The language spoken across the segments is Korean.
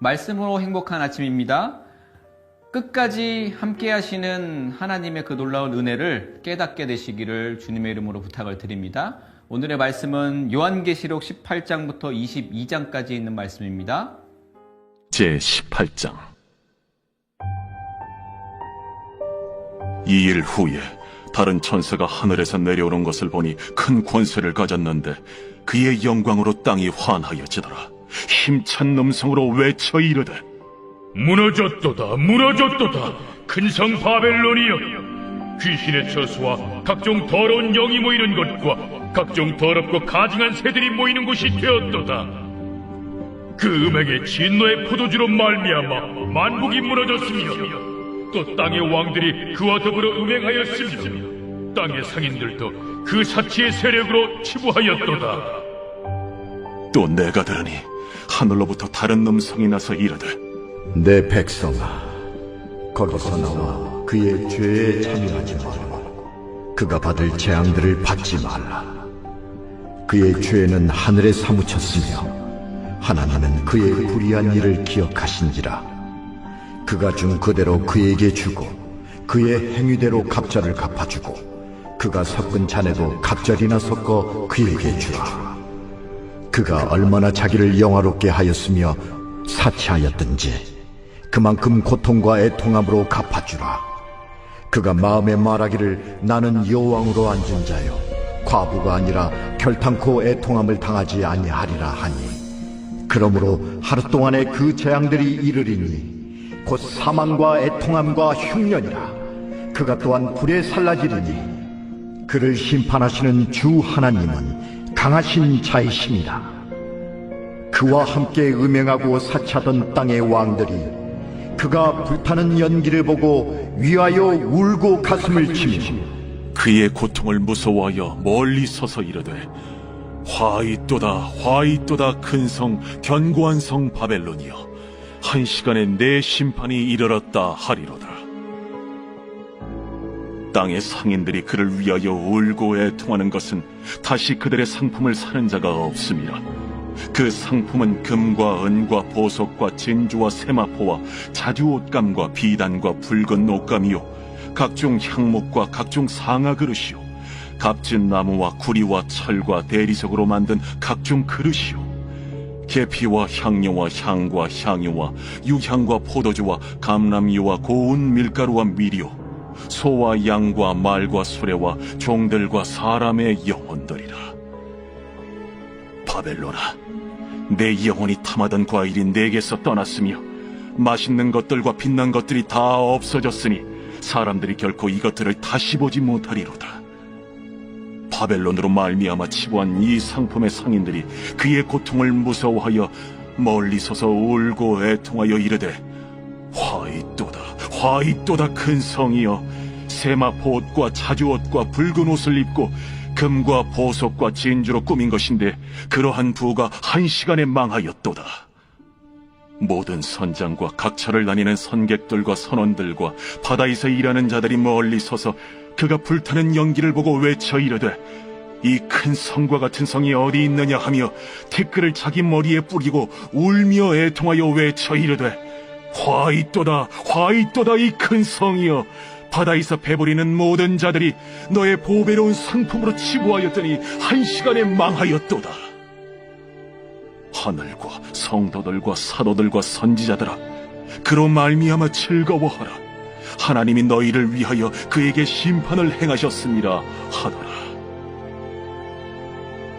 말씀으로 행복한 아침입니다. 끝까지 함께 하시는 하나님의 그 놀라운 은혜를 깨닫게 되시기를 주님의 이름으로 부탁을 드립니다. 오늘의 말씀은 요한계시록 18장부터 22장까지 있는 말씀입니다. 제18장. 2일 후에 다른 천사가 하늘에서 내려오는 것을 보니 큰 권세를 가졌는데 그의 영광으로 땅이 환하여지더라. 힘찬 음성으로 외쳐 이르되 무너졌도다 무너졌도다 큰 성 바벨론이여, 귀신의 처소와 각종 더러운 영이 모이는 곳과 각종 더럽고 가증한 새들이 모이는 곳이 되었도다. 그 음행의 진노의 포도주로 말미암아 만국이 무너졌으며 또 땅의 왕들이 그와 더불어 음행하였으며 땅의 상인들도 그 사치의 세력으로 치부하였도다. 또 내가 들으니 하늘로부터 다른 음성이 나서 이르되 내 백성아, 거기서 나와 그의 죄에 참여하지 말라. 그가 받을 재앙들을 받지 말라. 그의 죄는 하늘에 사무쳤으며 하나님은 그의 불의한 일을 기억하신지라. 그가 준 그대로 그에게 주고 그의 행위대로 갑절을 갚아주고 그가 섞은 잔에도 갑절이나 섞어 그에게 주라. 그가 얼마나 자기를 영화롭게 하였으며 사치하였든지 그만큼 고통과 애통함으로 갚아주라. 그가 마음에 말하기를 나는 여호왕으로 앉은 자요 과부가 아니라 결탄코 애통함을 당하지 아니하리라 하니, 그러므로 하루 동안에 그 재앙들이 이르리니 곧 사망과 애통함과 흉년이라. 그가 또한 불에 살라지리니 그를 심판하시는 주 하나님은 강하신 자이심이라. 그와 함께 음행하고 사치하던 땅의 왕들이 그가 불타는 연기를 보고 위하여 울고 가슴을 치며 그의 고통을 무서워하여 멀리 서서 이르되 화이또다 화이또다 큰 성 견고한 성 바벨론이여, 한 시간에 내 심판이 이르렀다 하리로다. 땅의 상인들이 그를 위하여 울고 애통하는 것은 다시 그들의 상품을 사는 자가 없음이라. 그 상품은 금과 은과 보석과 진주와 세마포와 자주 옷감과 비단과 붉은 옷감이요, 각종 향목과 각종 상아 그릇이요, 값진 나무와 구리와 철과 대리석으로 만든 각종 그릇이요, 계피와 향료와 향과 향유와 유향과 포도주와 감람유와 고운 밀가루와 밀이요, 소와 양과 말과 수레와 종들과 사람의 영혼들이라. 바벨론아, 내 영혼이 탐하던 과일이 내게서 떠났으며 맛있는 것들과 빛난 것들이 다 없어졌으니 사람들이 결코 이것들을 다시 보지 못하리로다. 바벨론으로 말미암아 치부한 이 상품의 상인들이 그의 고통을 무서워하여 멀리 서서 울고 애통하여 이르되 화이또다 화이또다 큰 성이여, 세마포 옷과 자주 옷과 붉은 옷을 입고 금과 보석과 진주로 꾸민 것인데 그러한 부가 한 시간에 망하였도다. 모든 선장과 각처를 다니는 선객들과 선원들과 바다에서 일하는 자들이 멀리 서서 그가 불타는 연기를 보고 외쳐 이르되 이 큰 성과 같은 성이 어디 있느냐 하며 티끌을 자기 머리에 뿌리고 울며 애통하여 외쳐 이르되 화이또다 화이또다 이 큰 성이여, 바다에서 배부리는 모든 자들이 너의 보배로운 상품으로 치부하였더니 한 시간에 망하였도다. 하늘과 성도들과 사도들과 선지자들아, 그로 말미암아 즐거워하라. 하나님이 너희를 위하여 그에게 심판을 행하셨습니다 하더라.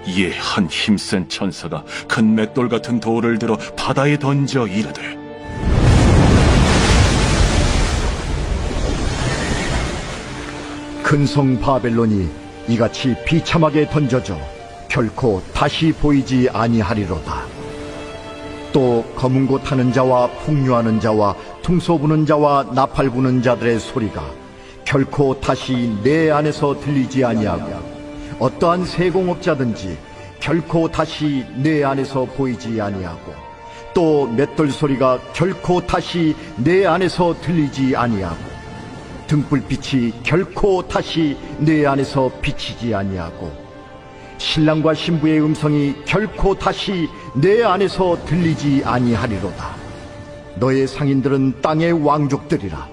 이에 한 힘센 천사가 큰 맷돌 같은 돌을 들어 바다에 던져 이르되 큰 성 바벨론이 이같이 비참하게 던져져 결코 다시 보이지 아니하리로다. 또 검은 고 타는 자와 풍류하는 자와 퉁소 부는 자와 나팔 부는 자들의 소리가 결코 다시 내 안에서 들리지 아니하고 어떠한 세공업자든지 결코 다시 내 안에서 보이지 아니하고 또 맷돌 소리가 결코 다시 내 안에서 들리지 아니하고 등불빛이 결코 다시 내 안에서 비치지 아니하고 신랑과 신부의 음성이 결코 다시 내 안에서 들리지 아니하리로다. 너의 상인들은 땅의 왕족들이라.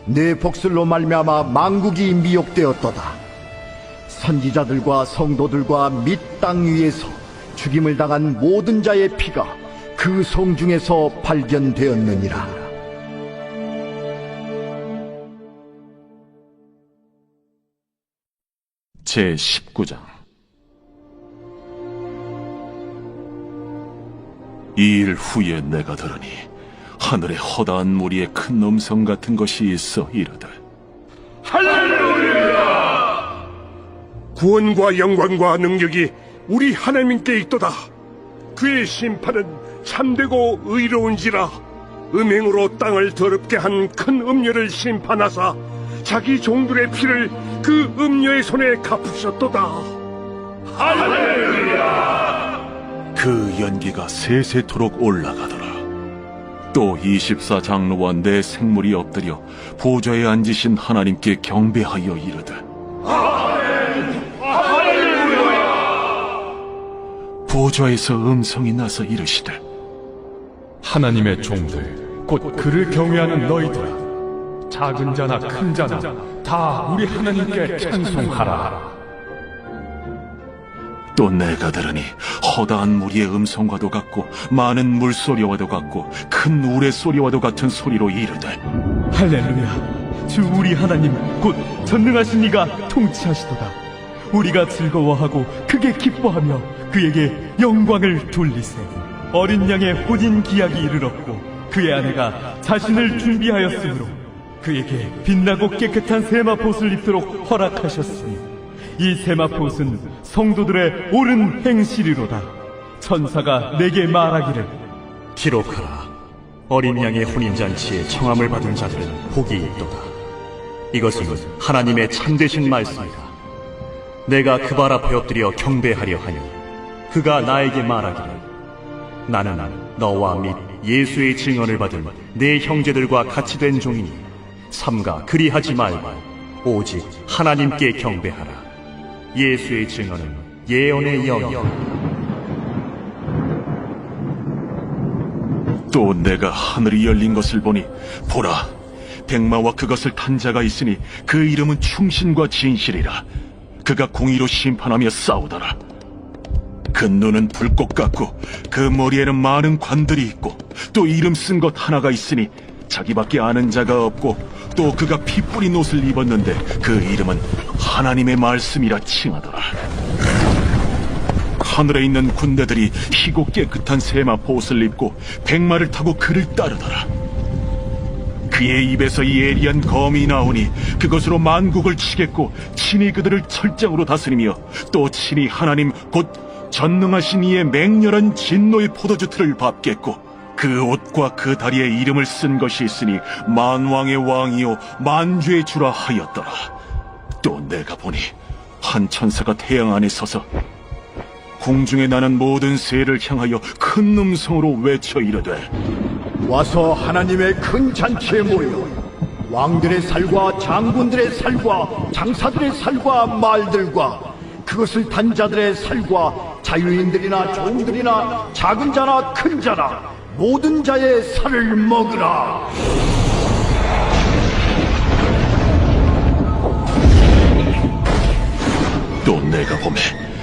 내 복술로 말미암아 만국이 미혹되었도다. 선지자들과 성도들과 및 땅 위에서 죽임을 당한 모든 자의 피가 그 성 중에서 발견되었느니라. 제19장. 이 일 후에 내가 들으니 하늘에 허다한 무리의 큰 음성 같은 것이 있어 이르되, 할렐루야! 구원과 영광과 능력이 우리 하나님께 있도다. 그의 심판은 참되고 의로운지라. 음행으로 땅을 더럽게 한 큰 음녀를 심판하사 자기 종들의 피를 그 음녀의 손에 갚으셨도다. 할렐루야! 그 연기가 세세토록 올라가더라. 또 24장로와 내 생물이 엎드려 보좌에 앉으신 하나님께 경배하여 이르되, 보좌에서 음성이 나서 이르시되, 하나님의 종들 곧 그를 경외하는 너희들아, 작은 자나 큰 자나 다 우리 하나님께 찬송하라. 또 내가 들으니 허다한 무리의 음성과도 같고 많은 물소리와도 같고 큰 우레소리와도 같은 소리로 이르되, 할렐루야. 주 우리 하나님 곧 전능하신 이가 통치하시도다. 우리가 즐거워하고 크게 기뻐하며 그에게 영광을 돌리세. 어린 양의 혼인 기약이 이르렀고 그의 아내가 자신을 준비하였으므로 그에게 빛나고 깨끗한 세마포옷을 입도록 허락하셨으니 이 세마포옷은 성도들의 옳은 행실이로다. 천사가 내게 말하기를, 기록하라. 어린 양의 혼인잔치에 청함을 받은 자들은 복이 있도다. 이것은 하나님의 참되신 말씀이다. 내가 그 발 앞에 엎드려 경배하려 하니 그가 나에게 말하기를, 나는 너와 및 예수의 증언을 받은 내 형제들과 같이 된 종이니 삼가 그리하지 말고 오직 하나님께 경배하라. 예수의 증언은 예언의 영이다. 또 내가 하늘이 열린 것을 보니 보라, 백마와 그것을 탄 자가 있으니 그 이름은 충신과 진실이라. 그가 공의로 심판하며 싸우더라. 그 눈은 불꽃 같고 그 머리에는 많은 관들이 있고 또 이름 쓴 것 하나가 있으니 자기밖에 아는 자가 없고, 또 그가 피 뿌린 옷을 입었는데 그 이름은 하나님의 말씀이라 칭하더라. 하늘에 있는 군대들이 희고 깨끗한 세마포 옷을 입고 백마를 타고 그를 따르더라. 그의 입에서 예리한 검이 나오니 그것으로 만국을 치겠고 친히 그들을 철장으로 다스리며 또 친히 하나님 곧 전능하신 이의 맹렬한 진노의 포도주 틀을 밟겠고, 그 옷과 그 다리에 이름을 쓴 것이 있으니 만왕의 왕이요 만주의 주라 하였더라. 또 내가 보니 한 천사가 태양 안에 서서 공중에 나는 모든 새를 향하여 큰 음성으로 외쳐 이르되, 와서 하나님의 큰 잔치에 모여 왕들의 살과 장군들의 살과 장사들의 살과 말들과 그것을 단 자들의 살과 자유인들이나 종들이나 작은 자나 큰 자나 모든 자의 살을 먹으라. 또 내가 보매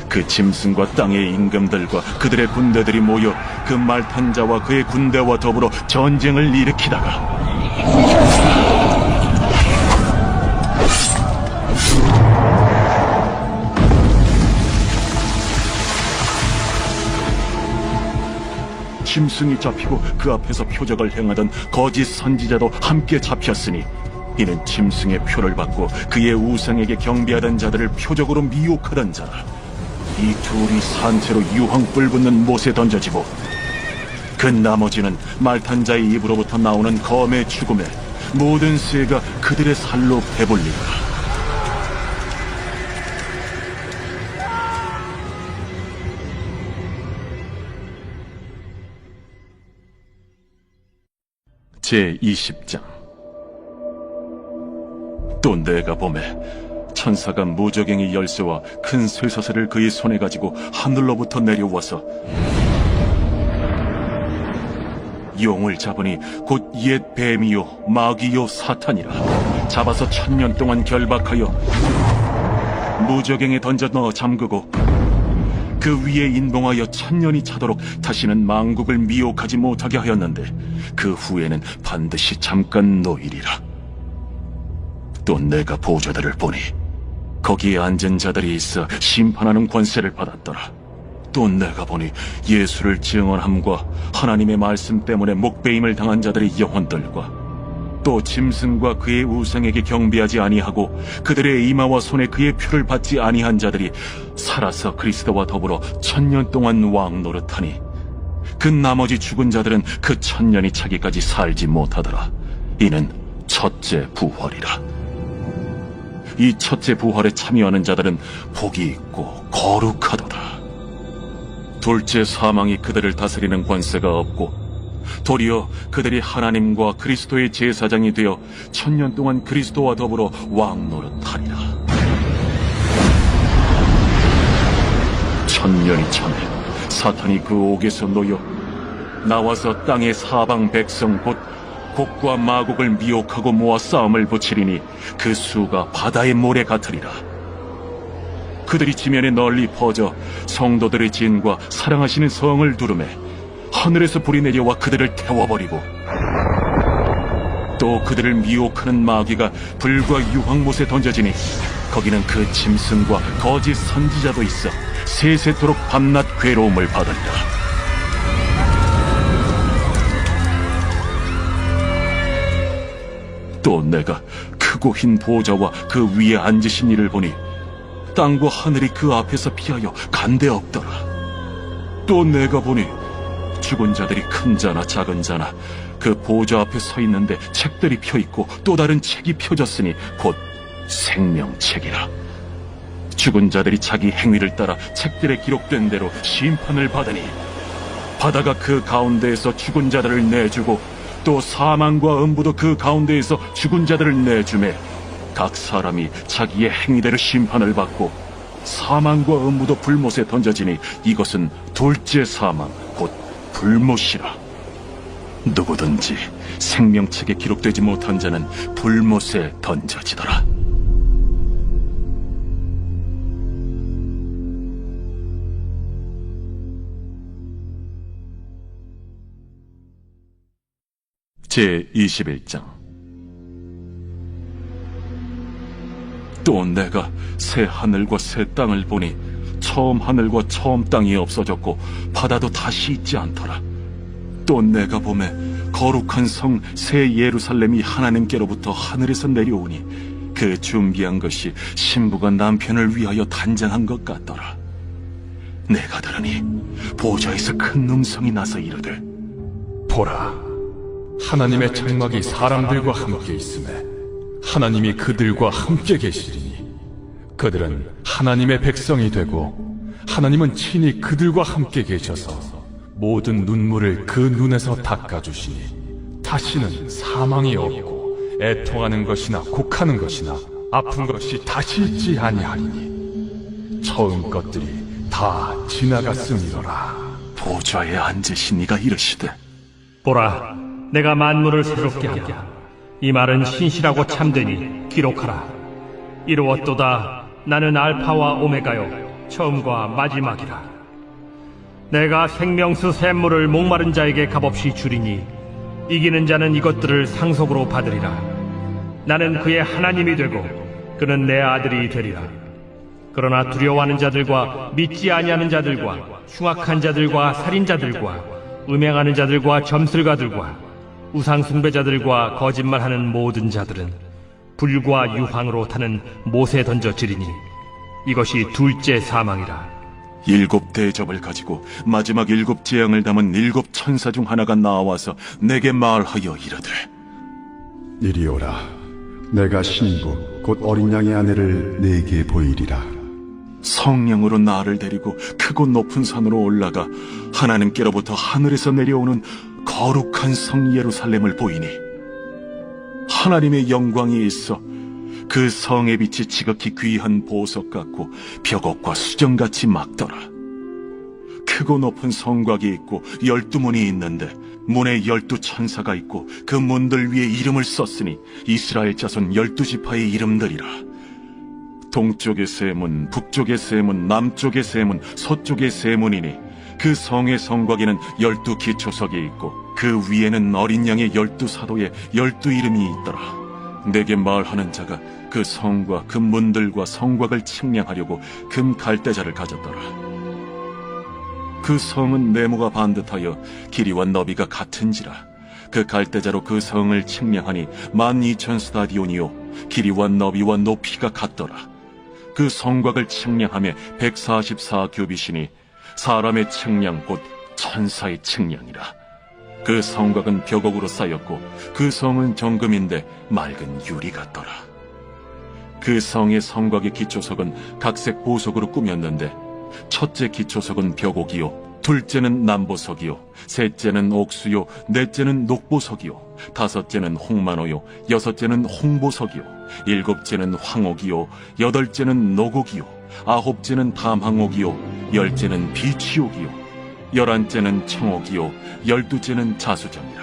그 짐승과 땅의 임금들과 그들의 군대들이 모여 그 말 탄 자와 그의 군대와 더불어 전쟁을 일으키다가 짐승이 잡히고 그 앞에서 표적을 행하던 거짓 선지자도 함께 잡혔으니 이는 짐승의 표를 받고 그의 우상에게 경배하던 자들을 표적으로 미혹하던 자라. 이 둘이 산채로 유황불 붙는 못에 던져지고 그 나머지는 말탄 자의 입으로부터 나오는 검의 죽음에 모든 새가 그들의 살로 배불리더라. 제20장. 또 내가 보매 천사가 무저갱이 열쇠와 큰 쇠사슬을 그의 손에 가지고 하늘로부터 내려와서 용을 잡으니 곧 옛 뱀이요 마귀요 사탄이라. 잡아서 1000년 동안 결박하여 무저갱에 던져 넣어 잠그고 그 위에 인봉하여 1000년이 차도록 다시는 만국을 미혹하지 못하게 하였는데 그 후에는 반드시 잠깐 놓이리라. 또 내가 보좌들을 보니 거기에 앉은 자들이 있어 심판하는 권세를 받았더라. 또 내가 보니 예수를 증언함과 하나님의 말씀 때문에 목베임을 당한 자들의 영혼들과 또 짐승과 그의 우상에게 경배하지 아니하고 그들의 이마와 손에 그의 표를 받지 아니한 자들이 살아서 그리스도와 더불어 1000년 동안 왕 노릇하니 그 나머지 죽은 자들은 그 1000년이 차기까지 살지 못하더라. 이는 첫째 부활이라. 이 첫째 부활에 참여하는 자들은 복이 있고 거룩하도다. 둘째 사망이 그들을 다스리는 권세가 없고 도리어 그들이 하나님과 그리스도의 제사장이 되어 1000년 동안 그리스도와 더불어 왕 노릇하리라. 1000년이 참에 사탄이 그 옥에서 놓여 나와서 땅의 사방 백성 곧 곡과 마곡을 미혹하고 모아 싸움을 붙이리니 그 수가 바다의 모래 같으리라. 그들이 지면에 널리 퍼져 성도들의 진과 사랑하시는 성을 두르매 하늘에서 불이 내려와 그들을 태워버리고 또 그들을 미혹하는 마귀가 불과 유황못에 던져지니 거기는 그 짐승과 거짓 선지자도 있어 세세토록 밤낮 괴로움을 받으리라. 또 내가 크고 흰 보좌와 그 위에 앉으신 이를 보니 땅과 하늘이 그 앞에서 피하여 간데 없더라. 또 내가 보니 죽은 자들이 큰 자나 작은 자나 그 보좌 앞에 서 있는데 책들이 펴 있고 또 다른 책이 펴졌으니 곧 생명책이라. 죽은 자들이 자기 행위를 따라 책들에 기록된 대로 심판을 받으니 바다가 그 가운데에서 죽은 자들을 내주고 또 사망과 음부도 그 가운데에서 죽은 자들을 내주매 각 사람이 자기의 행위대로 심판을 받고 사망과 음부도 불못에 던져지니 이것은 둘째 사망 곧 불못이라. 누구든지 생명책에 기록되지 못한 자는 불못에 던져지더라. 제21장. 또 내가 새 하늘과 새 땅을 보니 처음 하늘과 처음 땅이 없어졌고 바다도 다시 있지 않더라. 또 내가 보매 거룩한 성 새 예루살렘이 하나님께로부터 하늘에서 내려오니 그 준비한 것이 신부가 남편을 위하여 단장한 것 같더라. 내가 들으니 보좌에서 큰 음성이 나서 이르되 보라, 하나님의 장막이 사람들과 함께 있음에 하나님이 그들과 함께 계시리니 그들은 하나님의 백성이 되고 하나님은 친히 그들과 함께 계셔서 모든 눈물을 그 눈에서 닦아주시니 다시는 사망이 없고 애통하는 것이나 곡하는 것이나 아픈 것이 다시 있지 아니하리니 처음 것들이 다 지나갔음이로라. 보좌에 앉으신 이가 이르시되 보라, 내가 만물을 새롭게 하랴. 이 말은 신실하고 참되니 기록하라. 이루었도다. 나는 알파와 오메가요 처음과 마지막이라. 내가 생명수 샘물을 목마른 자에게 값없이 주리니 이기는 자는 이것들을 상속으로 받으리라. 나는 그의 하나님이 되고 그는 내 아들이 되리라. 그러나 두려워하는 자들과 믿지 아니하는 자들과 흉악한 자들과 살인자들과 음행하는 자들과 점술가들과 우상 숭배자들과 거짓말하는 모든 자들은 불과 유황으로 타는 못에 던져지리니 이것이 둘째 사망이라. 7 대접을 가지고 마지막 7 재앙을 담은 7 천사 중 하나가 나와서 내게 말하여 이르되 이리 오라. 내가 신부 곧 어린 양의 아내를 네게 보이리라. 성령으로 나를 데리고 크고 높은 산으로 올라가 하나님께로부터 하늘에서 내려오는 거룩한 성 예루살렘을 보이니 하나님의 영광이 있어 그 성의 빛이 지극히 귀한 보석 같고 벽옥과 수정같이 막더라. 크고 높은 성곽이 있고 12문이 있는데 문에 12천사가 있고 그 문들 위에 이름을 썼으니 이스라엘 자손 12지파의 이름들이라. 동쪽의 세 문, 북쪽의 세 문, 남쪽의 세 문, 서쪽의 세 문이니 그 성의 성곽에는 12기초석이 있고 그 위에는 어린 양의 12사도의 12이름이 있더라. 내게 말하는 자가 그 성과 그 문들과 성곽을 측량하려고 금 갈대자를 가졌더라. 그 성은 네모가 반듯하여 길이와 너비가 같은지라. 그 갈대자로 그 성을 측량하니 12,000스타디온이요 길이와 너비와 높이가 같더라. 그 성곽을 측량하며 144규빗이니 사람의 측량 곧 천사의 측량이라. 그 성곽은 벽옥으로 쌓였고 그 성은 정금인데 맑은 유리 같더라. 그 성의 성곽의 기초석은 각색 보석으로 꾸몄는데 첫째 기초석은 벽옥이요, 둘째는 남보석이요, 셋째는 옥수요, 넷째는 녹보석이요, 다섯째는 홍만호요, 여섯째는 홍보석이요, 일곱째는 황옥이요, 여덟째는 노곡이요, 아홉째는 담항옥이요, 열째는 비취옥이요, 열한째는 청옥이요, 열두째는 자수정이라.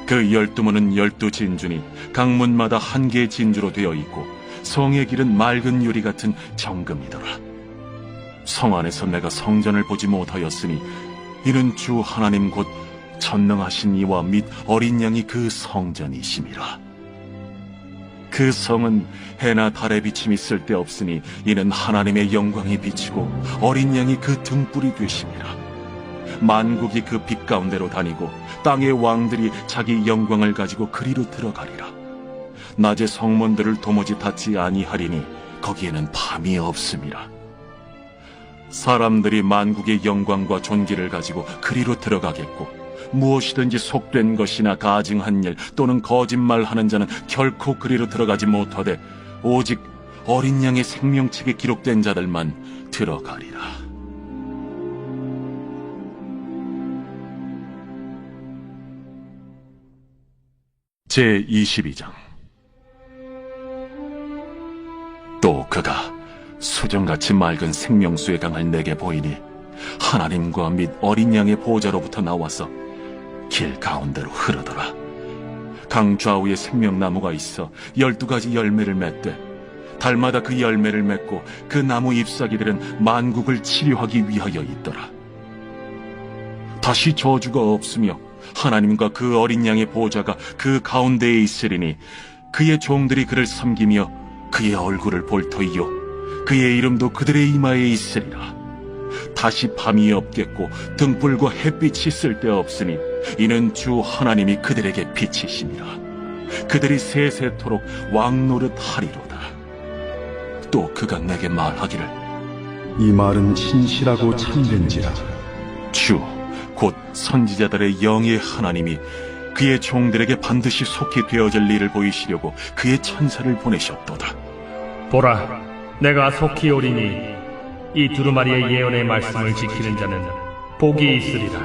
그 12문은 12진주니 각 문마다 한 개의 진주로 되어 있고 성의 길은 맑은 유리 같은 정금이더라. 성 안에서 내가 성전을 보지 못하였으니 이는 주 하나님 곧 전능하신 이와 및 어린 양이 그 성전이심이라. 그 성은 해나 달의 비침이 쓸데없으니 이는 하나님의 영광이 비치고 어린 양이 그 등불이 되심이라. 만국이 그 빛 가운데로 다니고 땅의 왕들이 자기 영광을 가지고 그리로 들어가리라. 낮에 성문들을 도무지 닫지 아니하리니 거기에는 밤이 없음이라. 사람들이 만국의 영광과 존귀를 가지고 그리로 들어가겠고 무엇이든지 속된 것이나 가증한 일 또는 거짓말하는 자는 결코 그리로 들어가지 못하되 오직 어린 양의 생명책에 기록된 자들만 들어가리라. 제22장. 또 그가 수정같이 맑은 생명수의 강을 내게 보이니 하나님과 및 어린 양의 보좌로부터 나와서 길 가운데로 흐르더라. 강 좌우에 생명나무가 있어 12가지 열매를 맺되 달마다 그 열매를 맺고 그 나무 잎사귀들은 만국을 치료하기 위하여 있더라. 다시 저주가 없으며 하나님과 그 어린 양의 보좌가 그 가운데에 있으리니 그의 종들이 그를 섬기며 그의 얼굴을 볼 터이요 그의 이름도 그들의 이마에 있으리라. 다시 밤이 없겠고 등불과 햇빛이 쓸데없으니 이는 주 하나님이 그들에게 빛이심이라. 그들이 세세토록 왕노릇 하리로다. 또 그가 내게 말하기를 이 말은 신실하고 참된지라. 주 곧 선지자들의 영의 하나님이 그의 종들에게 반드시 속히 되어질 일을 보이시려고 그의 천사를 보내셨도다. 보라, 내가 속히 오리니 이 두루마리의 예언의 말씀을 지키는 자는 복이 있으리라.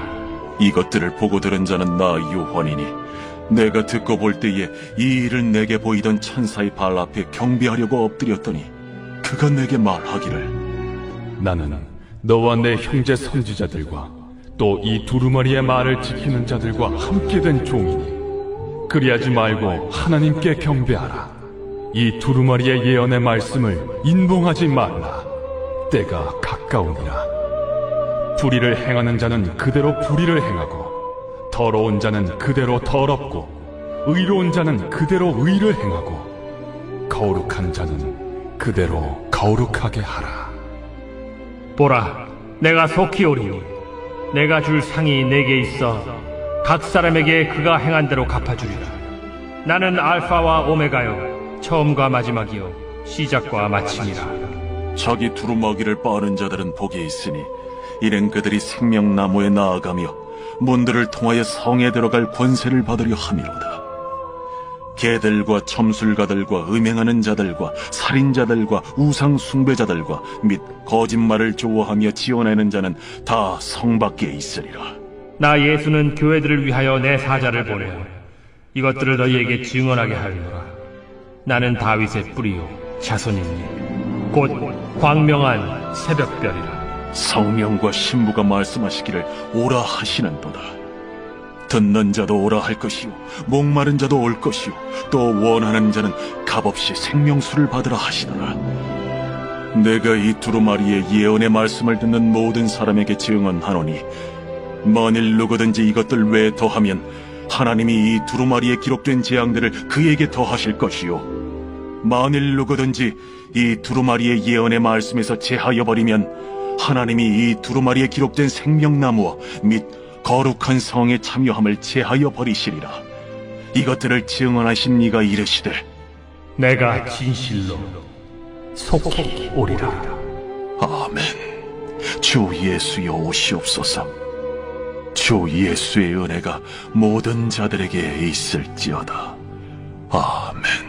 이것들을 보고 들은 자는 나 요한이니 내가 듣고 볼 때에 이 일을 내게 보이던 천사의 발 앞에 경배하려고 엎드렸더니 그가 내게 말하기를 나는 너와 내 형제 선지자들과 또 이 두루마리의 말을 지키는 자들과 함께 된 종이니 그리하지 말고 하나님께 경배하라. 이 두루마리의 예언의 말씀을 인봉하지 말라. 때가 가까우니라. 불의를 행하는 자는 그대로 불의를 행하고 더러운 자는 그대로 더럽고 의로운 자는 그대로 의를 행하고 거룩한 자는 그대로 거룩하게 하라. 보라, 내가 속히 오리니 내가 줄 상이 내게 있어 각 사람에게 그가 행한 대로 갚아주리라. 나는 알파와 오메가요 처음과 마지막이요 시작과 마침이라. 자기 두루마기를 빠는 자들은 복이 있으니 이는 그들이 생명나무에 나아가며 문들을 통하여 성에 들어갈 권세를 받으려 함이로다. 개들과 점술가들과 음행하는 자들과 살인자들과 우상 숭배자들과 및 거짓말을 좋아하며 지어내는 자는 다 성 밖에 있으리라. 나 예수는 교회들을 위하여 내 사자를 보내어 이것들을 너희에게 증언하게 하리로라. 나는 다윗의 뿌리요 자손이니 곧 광명한 새벽별이라. 성령과 신부가 말씀하시기를 오라 하시는도다. 듣는 자도 오라 할 것이요 목마른 자도 올 것이요 또 원하는 자는 값없이 생명수를 받으라 하시더라. 내가 이 두루마리의 예언의 말씀을 듣는 모든 사람에게 증언하노니 만일 누구든지 이것들 외에 더하면 하나님이 이 두루마리에 기록된 재앙들을 그에게 더하실 것이요 만일 누구든지 이 두루마리의 예언의 말씀에서 제하여 버리면 하나님이 이 두루마리에 기록된 생명나무와 및 거룩한 성에 참여함을 제하여 버리시리라. 이것들을 증언하신 이가 이르시되 내가 진실로 속히 오리라. 아멘. 주 예수여 오시옵소서. 주 예수의 은혜가 모든 자들에게 있을지어다. 아멘.